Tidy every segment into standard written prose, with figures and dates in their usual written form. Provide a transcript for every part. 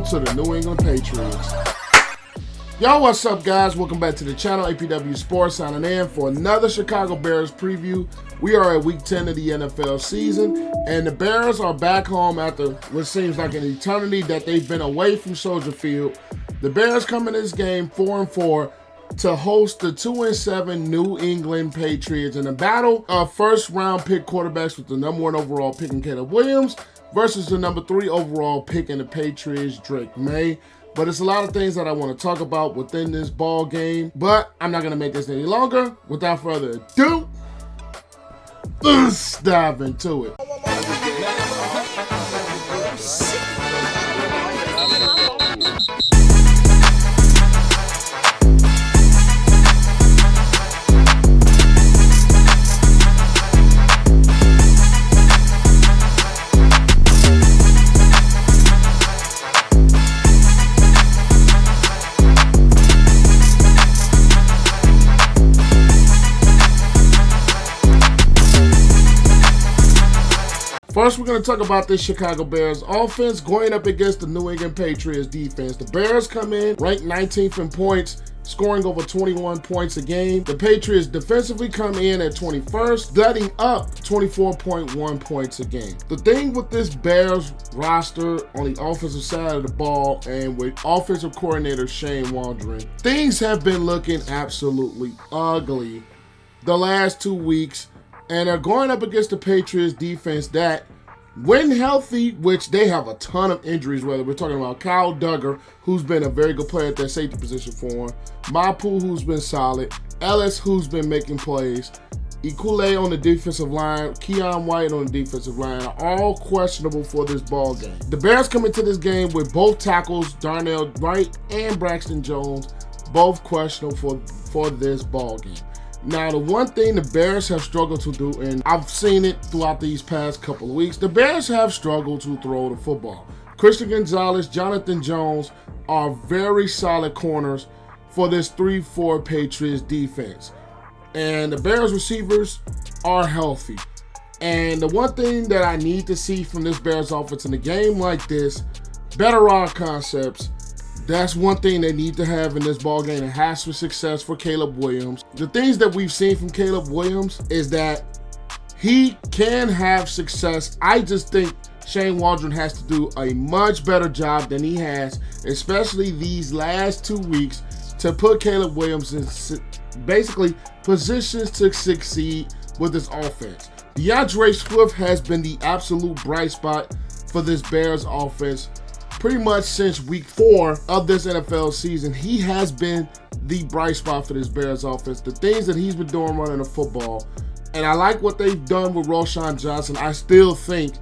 welcome to the New England Patriots. Yo, what's up, guys? Welcome back to the channel. APW Sports signing in for another Chicago Bears preview. We are at week 10 of the NFL season, and the Bears are back home after what seems like an eternity that they've been away from Soldier Field. The Bears come in this game 4-4 to host the 2-7 New England Patriots in a battle of first-round pick quarterbacks with the number 1 overall pick in Caleb Williams versus the number 3 overall pick in the Patriots, Drake Maye. But it's a lot of things that I want to talk about within this ball game, but I'm not going to make this any longer. Without further ado, let's dive into it. First, we're going to talk about this Chicago Bears offense going up against the New England Patriots defense. The Bears come in ranked 19th in points, scoring over 21 points a game. The Patriots defensively come in at 21st, letting up 24.1 points a game. The thing with this Bears roster on the offensive side of the ball and with offensive coordinator Rhamondre, things have been looking absolutely ugly the last 2 weeks. And are going up against the Patriots defense that, when healthy, which they have a ton of injuries, whether we're talking about Kyle Duggar, who's been a very good player at that safety position for him, Mapu, who's been solid, Ellis, who's been making plays, Ikule on the defensive line, Keon White on the defensive line, are all questionable for this ball game. The Bears come into this game with both tackles, Darnell Wright and Braxton Jones, both questionable for this ball game. Now, the one thing the Bears have struggled to do, and I've seen it throughout these past couple of weeks, the Bears have struggled to throw the football. Christian Gonzalez, Jonathan Jones are very solid corners for this 3-4 Patriots defense. And the Bears receivers are healthy. And the one thing that I need to see from this Bears offense in a game like this, better rod concepts. That's one thing they need to have in this ballgame. It has for success for Caleb Williams. The things that we've seen from Caleb Williams is that he can have success. I just think Rhamondre has to do a much better job than he has, especially these last 2 weeks, to put Caleb Williams in basically positions to succeed with his offense. DeAndre Swift has been the absolute bright spot for this Bears offense. Pretty much since week 4 of this NFL season, he has been the bright spot for this Bears offense. The things that he's been doing running the football, and I like what they've done with Roschon Johnson. I still think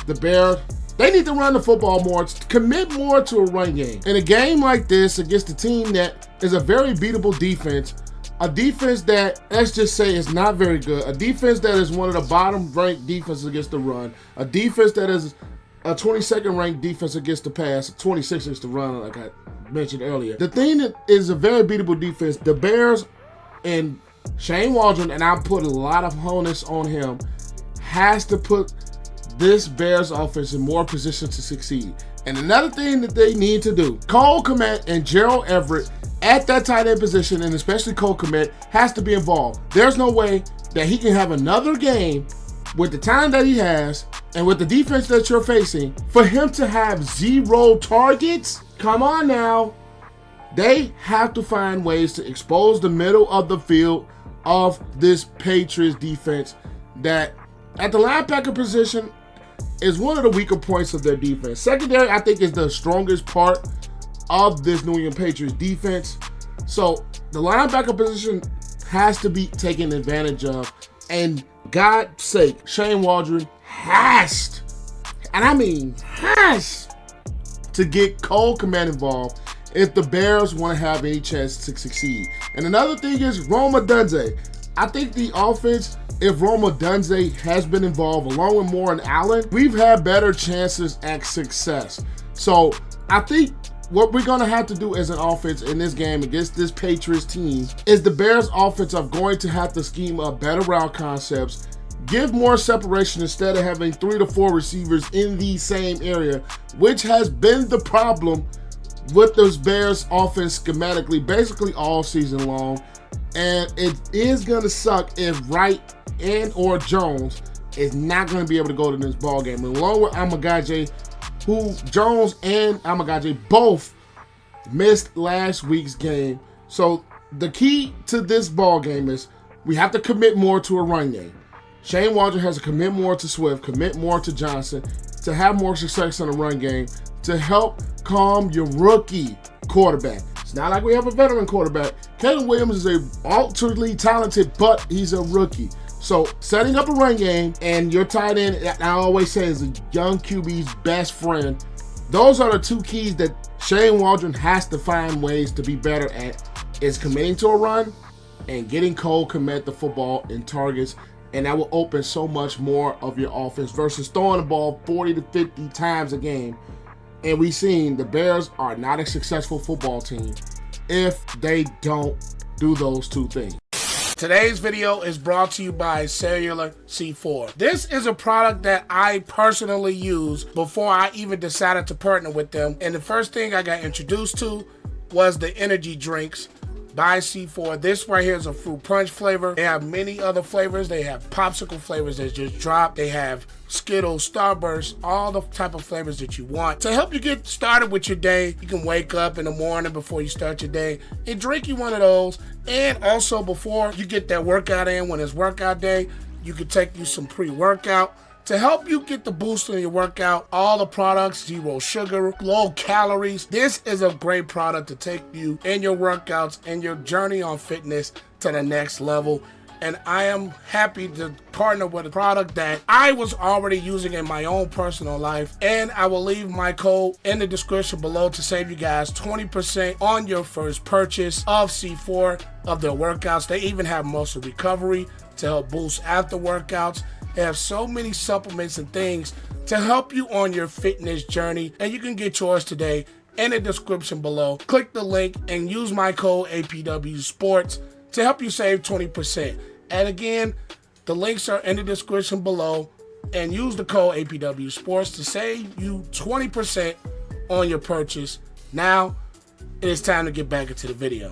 the Bears, they need to run the football more, commit more to a run game. In a game like this against a team that is a very beatable defense, a defense that, let's just say, is not very good, a defense that is one of the bottom-ranked defenses against the run, a defense that is a 22nd ranked defense against the pass, 26th against the run, like I mentioned earlier. The thing that is a very beatable defense, the Bears and Rhamondre, and I put a lot of onus on him, has to put this Bears offense in more position to succeed. And another thing that they need to do, Cole Kmet and Jerod Everett at that tight end position, and especially Cole Kmet, has to be involved. There's no way that he can have another game with the time that he has and with the defense that you're facing, for him to have 0 targets? Come on now. They have to find ways to expose the middle of the field of this Patriots defense that at the linebacker position is one of the weaker points of their defense. Secondary, I think, is the strongest part of this New England Patriots defense. So the linebacker position has to be taken advantage of, and God's sake, Rhamondre has, and I mean has, to get Cole Kmet involved if the Bears want to have any chance to succeed. And another thing is Odunze. I think the offense, if Odunze has been involved along with Moore and Allen, we've had better chances at success. So I think what we're going to have to do as an offense in this game against this Patriots team is the Bears offense are going to have to scheme up better route concepts Give more separation instead of having 3 to 4 receivers in the same area, which has been the problem with those Bears offense schematically basically all season long. And it is going to suck if Wright and or Jones is not going to be able to go to this ball game. And along with Amagaje, who Jones and Amagaje both missed last week's game. So the key to this ball game is we have to commit more to a run game. Shane Waldron has to commit more to Swift, commit more to Johnson, to have more success in the run game, to help calm your rookie quarterback. It's not like we have a veteran quarterback. Caleb Williams is a ultra talented, but he's a rookie. So setting up a run game and your tight end, I always say, is a young QB's best friend. Those are the 2 keys that Shane Waldron has to find ways to be better at, is committing to a run and getting Cole Kmet the football in targets. And that will open so much more of your offense versus throwing the ball 40 to 50 times a game. And we've seen the Bears are not a successful football team if they don't do those 2 things. Today's video is brought to you by Cellular C4. This is a product that I personally used before I even decided to partner with them. And the first thing I got introduced to was the energy drinks by C4. This right here is a fruit punch flavor. They have many other flavors. They have popsicle flavors that just dropped. They have Skittles, Starburst, all the type of flavors that you want. To help you get started with your day, you can wake up in the morning before you start your day and drink you one of those. And also before you get that workout in, when it's workout day, you can take you some pre-workout. To help you get the boost in your workout, all the products, 0 sugar, low calories. This is a great product to take you in your workouts and your journey on fitness to the next level. And I am happy to partner with a product that I was already using in my own personal life. And I will leave my code in the description below to save you guys 20% on your first purchase of C4, of their workouts. They even have muscle recovery to help boost after workouts. They have so many supplements and things to help you on your fitness journey, and you can get yours today in the description below. Click the link and use my code APW Sports to help you save 20%. And again, the links are in the description below, and use the code APW Sports to save you 20% on your purchase. Now, it is time to get back into the video.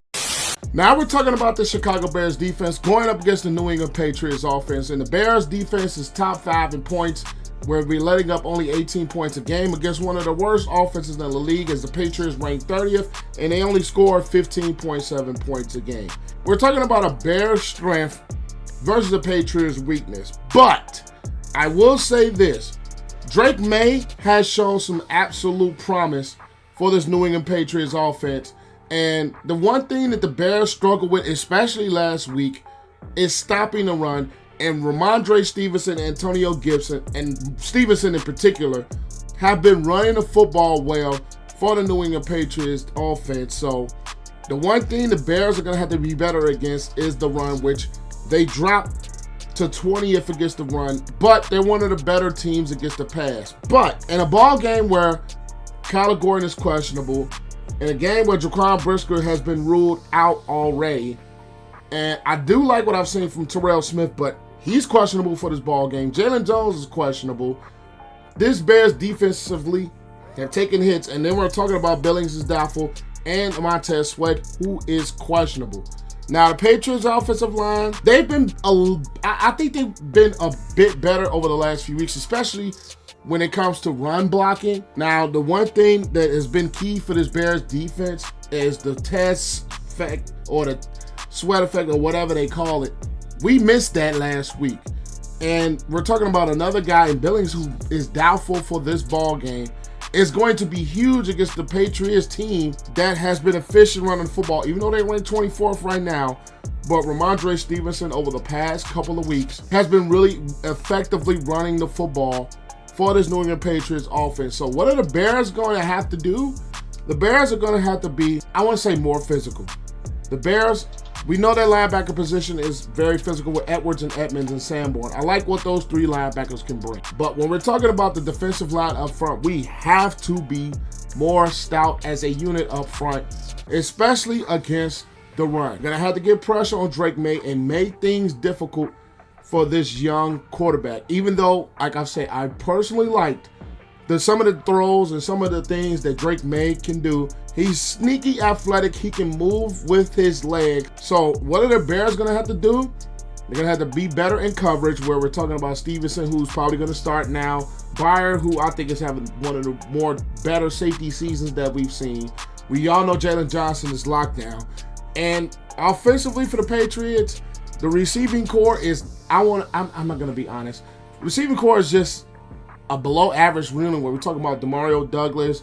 Now we're talking about the Chicago Bears defense going up against the New England Patriots offense. And the Bears defense is top 5 in points, where we're letting up only 18 points a game against one of the worst offenses in the league, as the Patriots ranked 30th, and they only score 15.7 points a game. We're talking about a Bears strength versus the Patriots weakness. But I will say this, Drake Maye has shown some absolute promise for this New England Patriots offense. And the one thing that the Bears struggled with, especially last week, is stopping the run. And Rhamondre, Stevenson, Antonio Gibson, and Stevenson in particular, have been running the football well for the New England Patriots offense. So the one thing the Bears are going to have to be better against is the run, which they dropped to 20th against the run. But they're one of the better teams against the pass. But in a ball game where Kyler Gordon is questionable, in a game where Jaquan Brisker has been ruled out already, and I do like what I've seen from Terrell Smith, but he's questionable for this ball game. Jaylon Jones is questionable. This Bears defensively have taken hits, and then we're talking about Billings is doubtful, and Montez Sweat, who is questionable. Now, the Patriots offensive line, they've been, I think they've been a bit better over the last few weeks, especially when it comes to run blocking. Now, the one thing that has been key for this Bears defense is the test effect, or the sweat effect, or whatever they call it. We missed that last week. And we're talking about another guy in Billings who is doubtful for this ball game. It's going to be huge against the Patriots team that has been efficient running football, even though they ranked 24th right now. But Rhamondre Stevenson over the past couple of weeks has been really effectively running the football for this New England Patriots offense. So what are the Bears going to have to do? The Bears are going to have to be, I want to say, more physical. The Bears, we know their linebacker position is very physical with Edwards and Edmunds and Sanborn. I like what those 3 linebackers can bring. But when we're talking about the defensive line up front, we have to be more stout as a unit up front, especially against the run. Gonna have to get pressure on Drake Maye and make things difficult for this young quarterback. Even though, like I say, I personally liked some of the throws and some of the things that Drake Maye can do. He's sneaky athletic. He can move with his leg. So what are the Bears going to have to do? They're going to have to be better in coverage, where we're talking about Stevenson, who's probably going to start now. Bayer, who I think is having one of the more better safety seasons that we've seen. We all know Jaylon Johnson is locked down. And offensively for the Patriots, the receiving core is, I'm not going to be honest. Receiving core is just a below average unit, where we're talking about Demario Douglas,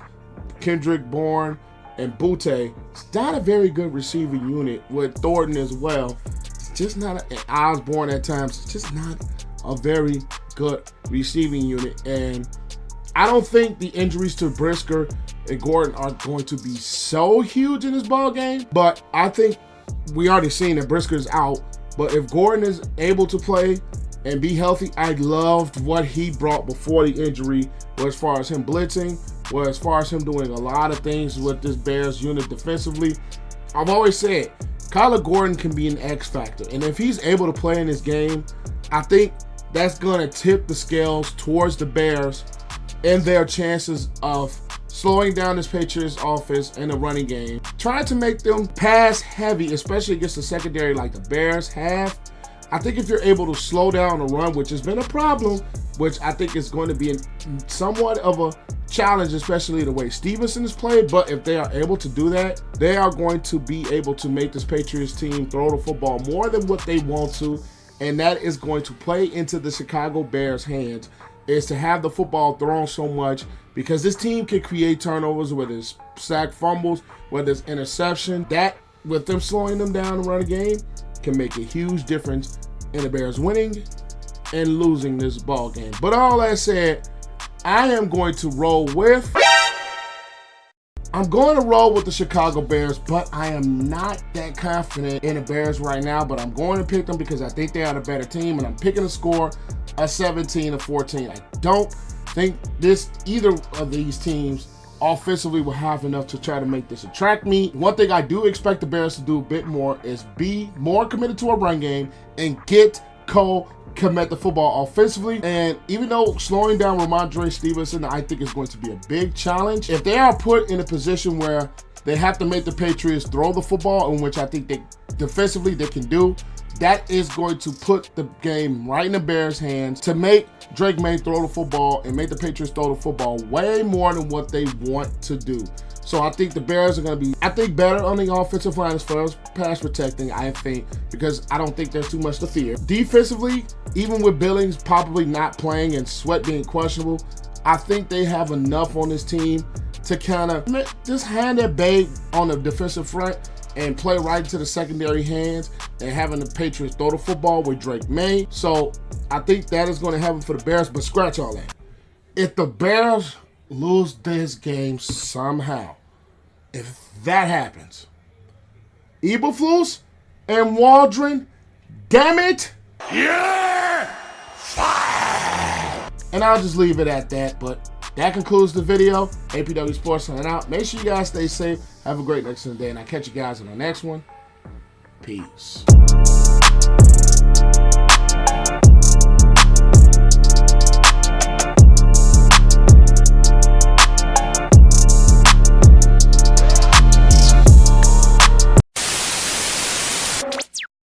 Kendrick Bourne, and Butte. It's not a very good receiving unit with Thornton as well. It's just not, and Osborne at times, it's just not a very good receiving unit. And I don't think the injuries to Brisker and Gordon are going to be so huge in this ball game, but I think we already seen that Brisker's out. But if Gordon is able to play and be healthy, I loved what he brought before the injury, as far as him blitzing, as far as him doing a lot of things with this Bears unit defensively. I've always said Khalil Gordon can be an X factor, and if he's able to play in this game, I think that's going to tip the scales towards the Bears and their chances of slowing down this Patriots offense in the running game, trying to make them pass heavy, especially against the secondary like the Bears have. I think if you're able to slow down the run, which has been a problem, which I think is going to be somewhat of a challenge, especially the way Stevenson is played, but if they are able to do that, they are going to be able to make this Patriots team throw the football more than what they want to, and that is going to play into the Chicago Bears' hands, is to have the football thrown so much, because this team can create turnovers, whether it's sack fumbles, whether it's interception. That, with them slowing them down and running game, can make a huge difference in the Bears winning and losing this ball game. But all that said, I am going to roll with the Chicago Bears, but I am not that confident in the Bears right now. But I'm going to pick them because I think they are the better team, and I'm picking a score of 17-14. I don't think either of these teams offensively will have enough to try to make this a track meet. One thing I do expect the Bears to do a bit more is be more committed to a run game and get Kmet the football offensively. And even though slowing down Rhamondre Stevenson, I think is going to be a big challenge, if they are put in a position where they have to make the Patriots throw the football, in which I think defensively they can do, that is going to put the game right in the Bears' hands to make Drake Maye throw the football and make the Patriots throw the football way more than what they want to do. So I think the Bears are going to be, better on the offensive line as far as pass protecting, I think, because I don't think there's too much to fear. Defensively, even with Billings probably not playing and Sweat being questionable, I think they have enough on this team to kind of just hand that bait on the defensive front and play right into the secondary hands and having the Patriots throw the football with Drake Maye. So I think that is going to happen for the Bears, but scratch all that. If the Bears lose this game somehow, if that happens, Eberflus and Waldron, damn it, yeah, fire! And I'll just leave it at that, but that concludes the video. APW Sports signing out. Make sure you guys stay safe. Have a great next day, and I'll catch you guys in the next one. Peace.